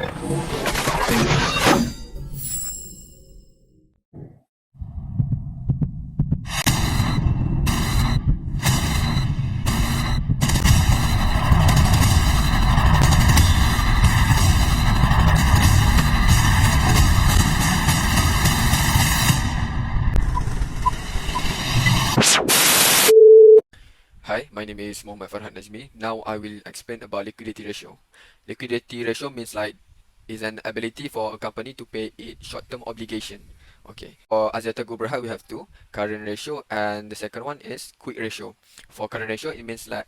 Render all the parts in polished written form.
Hi, my name is Mohamad FARHAD NAJMY. Now I will explain about liquidity ratio. Liquidity ratio means like is an ability for a company to pay its short-term obligation. Okay. For Axiata Group Berhad, we have two, current ratio, and the second one is quick ratio. For current ratio, it means like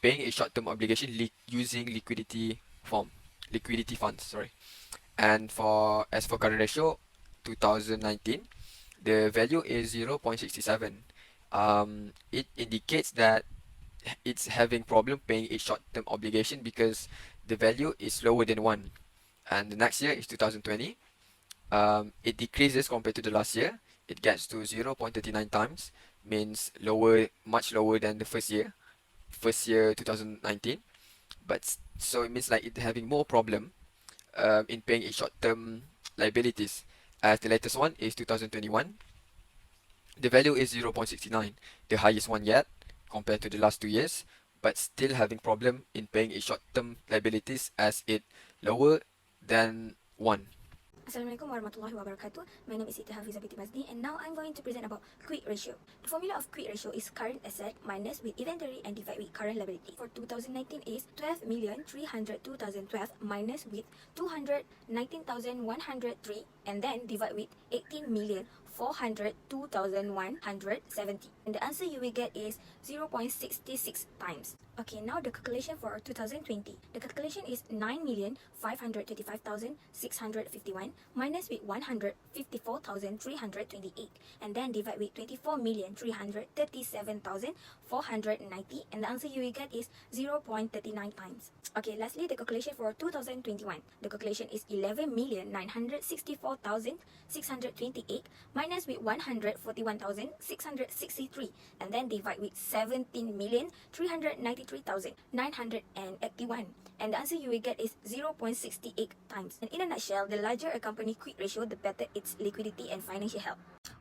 paying a short-term obligation using liquidity funds, sorry. And as for current ratio 2019, the value is 0.67. It indicates that it's having problem paying its short-term obligation because the value is lower than 1. And the next year is 2020. It decreases compared to the last year. It gets to 0.39 times, means much lower than the first year 2019. But so it means like it having more problem in paying its short-term liabilities. As the latest one is 2021, the value is 0.69, the highest one yet compared to the last 2 years, but still having problem in paying its short-term liabilities as it lower than 1. Assalamualaikum warahmatullahi wabarakatuh. My name is SITI HAFIZAH binti MAZNI, and now I'm going to present about quick ratio. The formula of quick ratio is current asset minus with inventory and divide with current liability. For 2019 is 12,302,012 minus with 219,103 and then divide with 18,402,170. And the answer you will get is 0.66 times. Okay, now the calculation for 2020. The calculation is 9,535,651 minus with 154,328 and then divide with 24,337,490 and the answer you will get is 0.39 times. Okay, lastly the calculation for 2021. The calculation is 11,964,628 minus with 141,663 and then divide with 17,393,981 and the answer you will get is 0.68 times. And in a nutshell, the larger a company quick ratio, the better its liquidity and financial health.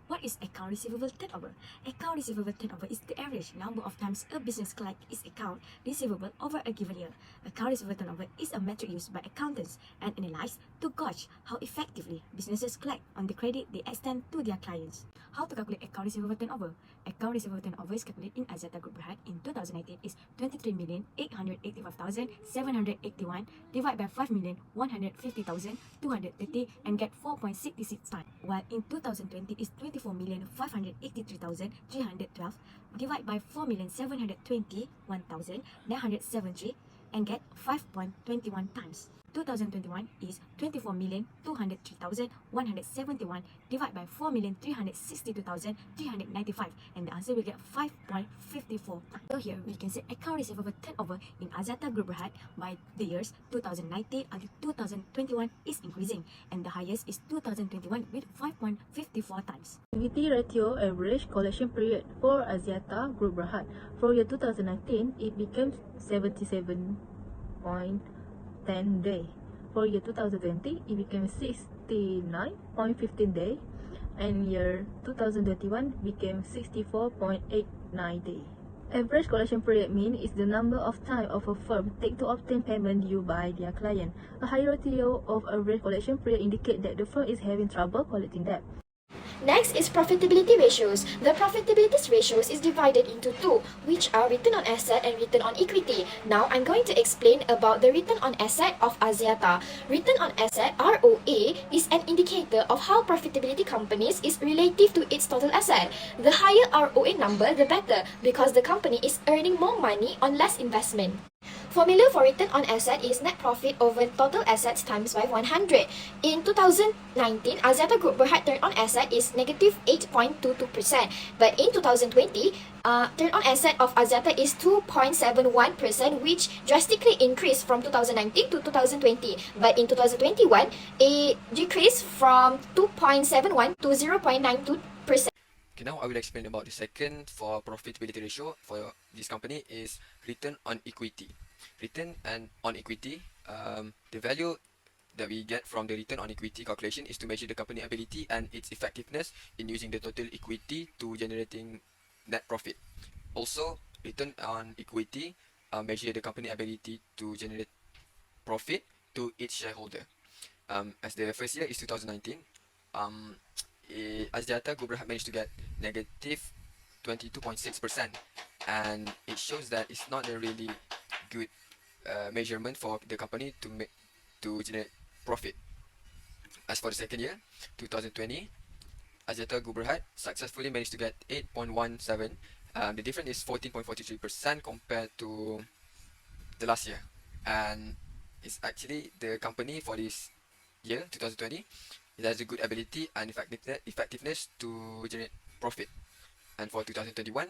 What is account receivable turnover? Account receivable turnover is the average number of times a business collects its account receivable over a given year. Account receivable turnover is a metric used by accountants and analyzed to gauge how effectively businesses collect on the credit they extend to their clients. How to calculate account receivable turnover? Account receivable turnover is calculated in Axiata Group Berhad in 2019 is 23,885,781 divided by 5,150,230 and get 4.66 times. While in 2020 is 24,583,312 divided by 4,721,973 and get 5.21 times. 2021 is 24,203,171 divided by 4,362,395 and the answer will get 5.54. So here we can say account receivable turnover in Axiata Group Berhad by the years 2019 until 2021 is increasing and the highest is 2021 with 5.54 times. Activity ratio average collection period for Axiata Group Berhad. For year 2019, it became 77.10 day. For year 2020, it became 69.15 day, and year 2021 became 64.89 day. Average collection period mean is the number of time of a firm take to obtain payment due by their client. A higher ratio of average collection period indicate that the firm is having trouble collecting debt. Next is profitability ratios. The profitability ratios is divided into two, which are return on asset and return on equity. Now I'm going to explain about the return on asset of Axiata. Return on asset (ROA) is an indicator of how profitability companies is relative to its total asset. The higher ROA number, the better, because the company is earning more money on less investment. Formula for return on asset is net profit over total assets times by 100. In 2019, Axiata Group Berhad turn on asset is negative 8.22%. But in 2020, turn on asset of Axiata is 2.71%, which drastically increased from 2019 to 2020. But in 2021, it decreased from 2.71 to 0.92%. Okay, now I will explain about the second for profitability ratio for this company is return on equity. Return on equity, the that we get from the return on equity calculation is to measure the company ability and its effectiveness in using the total equity to generating net profit. Also, return on equity measure the company ability to generate profit to its shareholder. As the first year is 2019, Axiata Group Berhad managed to get negative 22.6%, and it shows that it's not a really good measurement for the company to generate profit. As for the second year, 2020, Axiata Group Berhad successfully managed to get 8.17. The difference is 14.43% compared to the last year, and it's actually the company for this year 2020, it has a good ability and effectiveness to generate profit. And for 2021,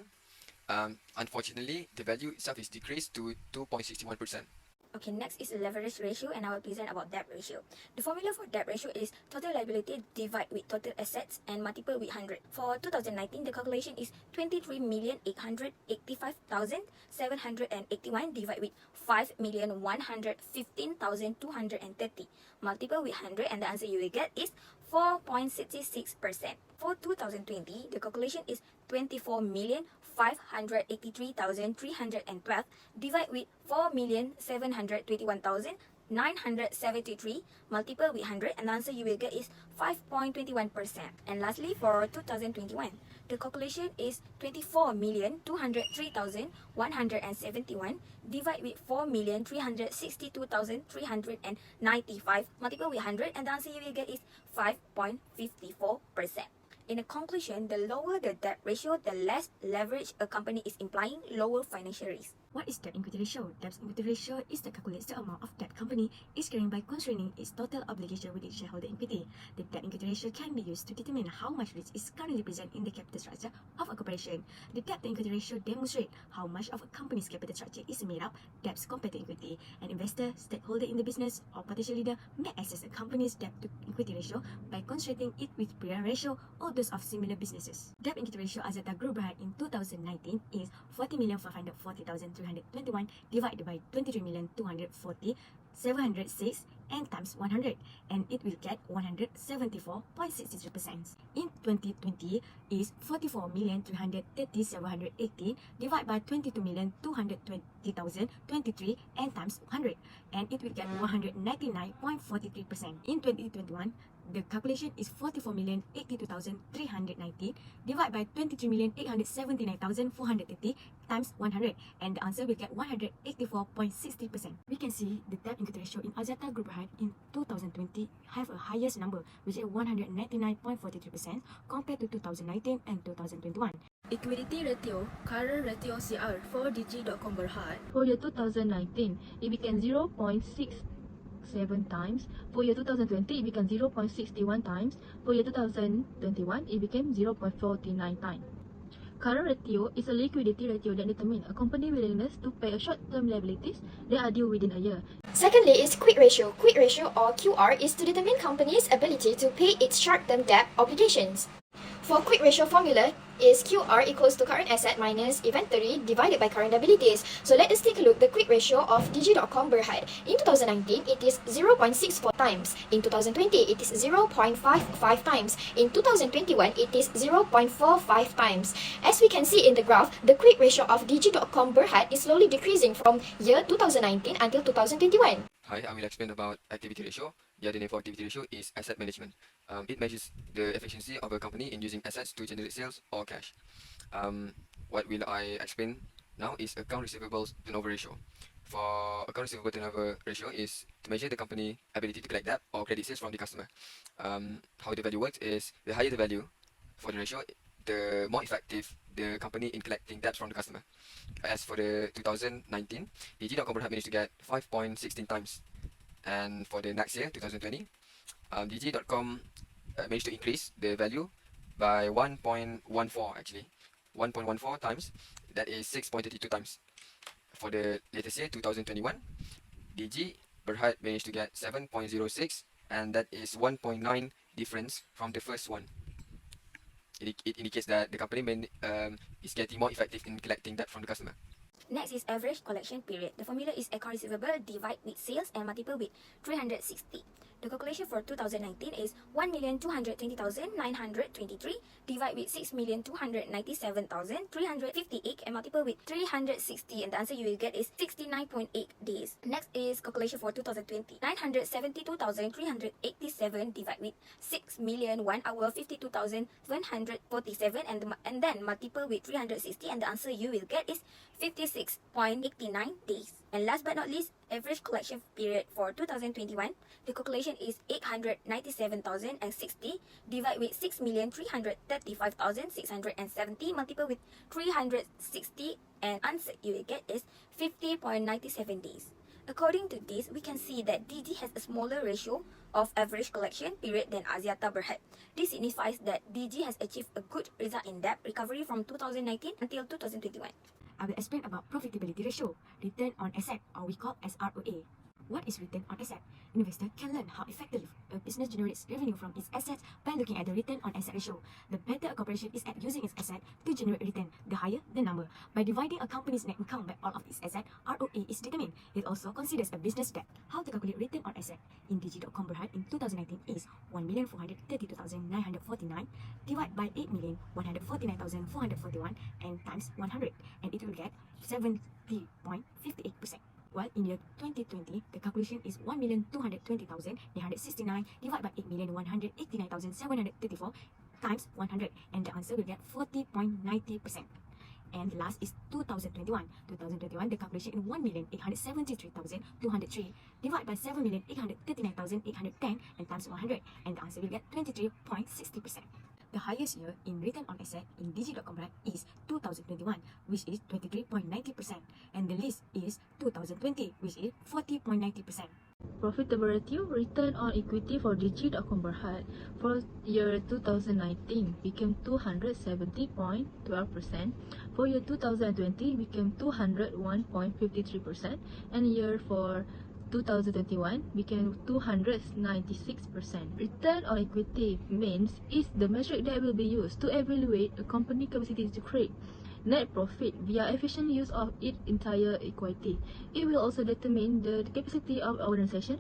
unfortunately the value itself is decreased to 2.61%. Okay, next is leverage ratio, and I will present about debt ratio. The formula for debt ratio is total liability divided with total assets and multiple with 100. For 2019, the calculation is 23,885,781 divided with 5,115,230 multiple with 100, and the answer you will get is 4.66%. For 2020, the calculation is 24,583,312 divided with 4,721,973 multiple with 100, and the answer you will get is 5.21%. And lastly, for 2021, the calculation is 24,203,171 divided with 4,362,395 multiple with 100, and the answer you will get is 5.54%. In a conclusion, the lower the debt ratio, the less leverage a company is, implying lower financial risk. What is debt equity ratio? Debt equity ratio is the calculates the amount of debt company is carrying by constraining its total obligation with its shareholder equity. The debt equity ratio can be used to determine how much risk is currently present in the capital structure of a corporation. The debt equity ratio demonstrates how much of a company's capital structure is made up debts compared to equity. An investor, stakeholder in the business, or potential leader may assess a company's debt to equity ratio by constraining it with prior ratio or those of similar businesses. Debt equity ratio Axiata Group Berhad in 2019 is 40,540,321 divided by 23,240,706 and times 100, and it will get 174.63%. In 2020 is 44,330,718 divided by 22,220,023 and times 100, and it will get 199.43%. In 2021, the calculation is 44,082,390 divided by 23,879,430 times 100, and the answer will get 184.60%. We can see the debt equity ratio in Axiata Group Berhad in 2020 have a highest number, which is 199.43% compared to 2019 and 2021. Equity ratio, current ratio CR for Digi.com Berhad. For year 2019, it became 0.67 times. For year 2020, it became 0.61 times. For year 2021, it became 0.49 times. Current ratio is a liquidity ratio that determines a company's willingness to pay a short-term liabilities that are due within a year. Secondly is quick ratio. Quick ratio or QR is to determine company's ability to pay its short-term debt obligations. For quick ratio formula is QR equals to current asset minus inventory divided by current liabilities. So let us take a look the quick ratio of Digi.com Berhad. In 2019, it is 0.64 times. In 2020, it is 0.55 times. In 2021, it is 0.45 times. As we can see in the graph, the quick ratio of Digi.com Berhad is slowly decreasing from year 2019 until 2021. Hi, I will explain about activity ratio. The other name for activity ratio is asset management. It measures the efficiency of a company in using assets to generate sales or cash. What will I explain now is account receivables turnover ratio. For account receivable turnover ratio is to measure the company ability to collect debt or credit sales from the customer. How the value works is the higher the value for the ratio, the more effective the company in collecting debts from the customer. As for the 2019, Digi.com managed to get 5.16 times. And for the next year, 2020, Digi.com managed to increase the value by 1.14 actually. 1.14 times, that is 6.32 times. For the latest year, 2021, Digi Berhad managed to get 7.06, and that is 1.9 difference from the first one. It indicates that the company is getting more effective in collecting debt from the customer. Next is average collection period. The formula is account receivable divided with sales and multiple with 360. The calculation for 2019 is 1,220,923 divided with 6,297,358 and multiple with 360, and the answer you will get is 69.8 days. Next is calculation for 2020. 972,387 divided with 6,001 hour 52,747 and then multiple with 360, and the answer you will get is 56.89 days. And last but not least, average collection period for 2021. The calculation is 897,060 divided with 6,335,670 multiple with 360, and answer you will get is 50.97 days. According to this, we can see that DG has a smaller ratio of average collection period than Axiata Berhad. This signifies that DG has achieved a good result in debt recovery from 2019 until 2021. I will explain about profitability ratio, return on asset, or we call as ROA. What is return on asset? Investor can learn how effectively a business generates revenue from its assets by looking at the return on asset ratio. The better a corporation is at using its asset to generate return, the higher the number. By dividing a company's net income by all of its assets, ROA is determined. It also considers a business debt. How to calculate return on asset in Digi.com Berhad in 2019 is 1,432,949 divided by 8,149,441 and times 100, and it will get 70.58%. While in year 2020, the calculation is 1,220,869 divided by 8,189,734 times 100, and the answer will get 40.90%. And last is 2021. 2021, the calculation is 1,873,203 divided by 7,839,810 and times 100, and the answer will get 23.60%. The highest year in return on asset in Digi.com is 2021, which is 23.90%, and the least is 2020, which is 40.90%. Profitability return on equity for Digi.com Berhad for year 2019 became 270.12%, for year 2020 became 201.53%, and year for 2021 became 296%. Return on equity means is the metric that will be used to evaluate a company capacity to create net profit via efficient use of its entire equity. It will also determine the capacity of organization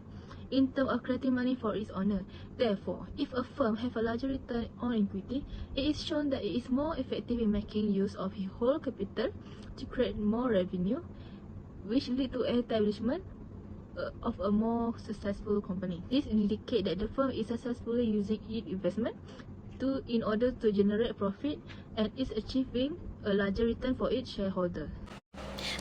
in terms of creating money for its owner. Therefore, if a firm have a larger return on equity, it is shown that it is more effective in making use of its whole capital to create more revenue, which lead to establishment of a more successful company. This indicates that the firm is successfully using its investment in order to generate profit and is achieving a larger return for its shareholder.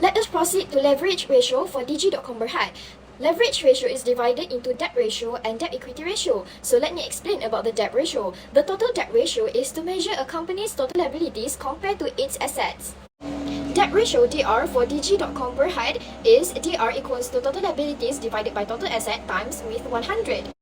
Let us proceed to leverage ratio for Digi.com Berhad. Leverage ratio is divided into debt ratio and debt equity ratio. So let me explain about the debt ratio. The total debt ratio is to measure a company's total liabilities compared to its assets. Debt ratio DR for Digi.com Berhad is DR equals to total liabilities divided by total asset times with 100.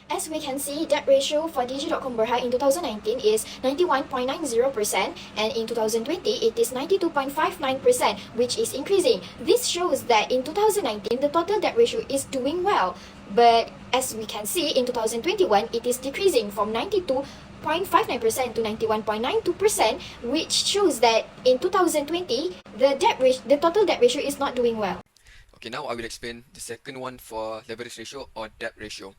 As we can see, debt ratio for Digi.com Berhad in 2019 is 91.90%, and in 2020 it is 92.59%, which is increasing. This shows that in 2019 the total debt ratio is doing well, but as we can see in 2021 it is decreasing from 92.59% to 91.92%, which shows that in 2020 the total debt ratio is not doing well. Okay, now I will explain the second one for leverage ratio or debt ratio.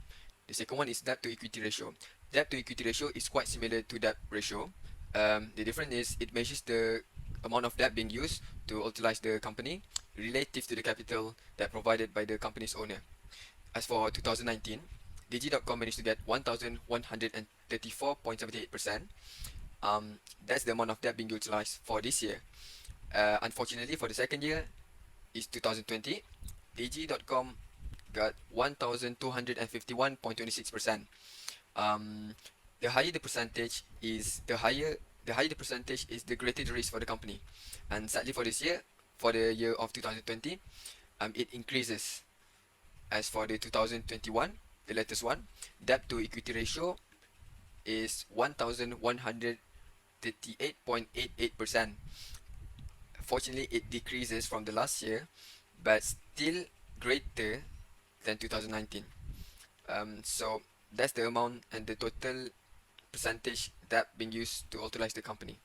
The second one is debt to equity ratio. Debt to equity ratio is quite similar to debt ratio. The difference is it measures the amount of debt being used to utilize the company relative to the capital that provided by the company's owner. As for 2019, Digi.com managed to get 1,134.78%. That's the amount of debt being utilized for this year. Unfortunately, for the second year is 2020, Digi.com got 1,251.26%. The higher the percentage is the greater the risk for the company. And sadly for this year, for the year of 2020, it increases. As for the 2021, the latest one, debt to equity ratio is 1,138.88%. Fortunately, it decreases from the last year, but still greater than 2019. So that's the amount and the total percentage that being used to utilize the company.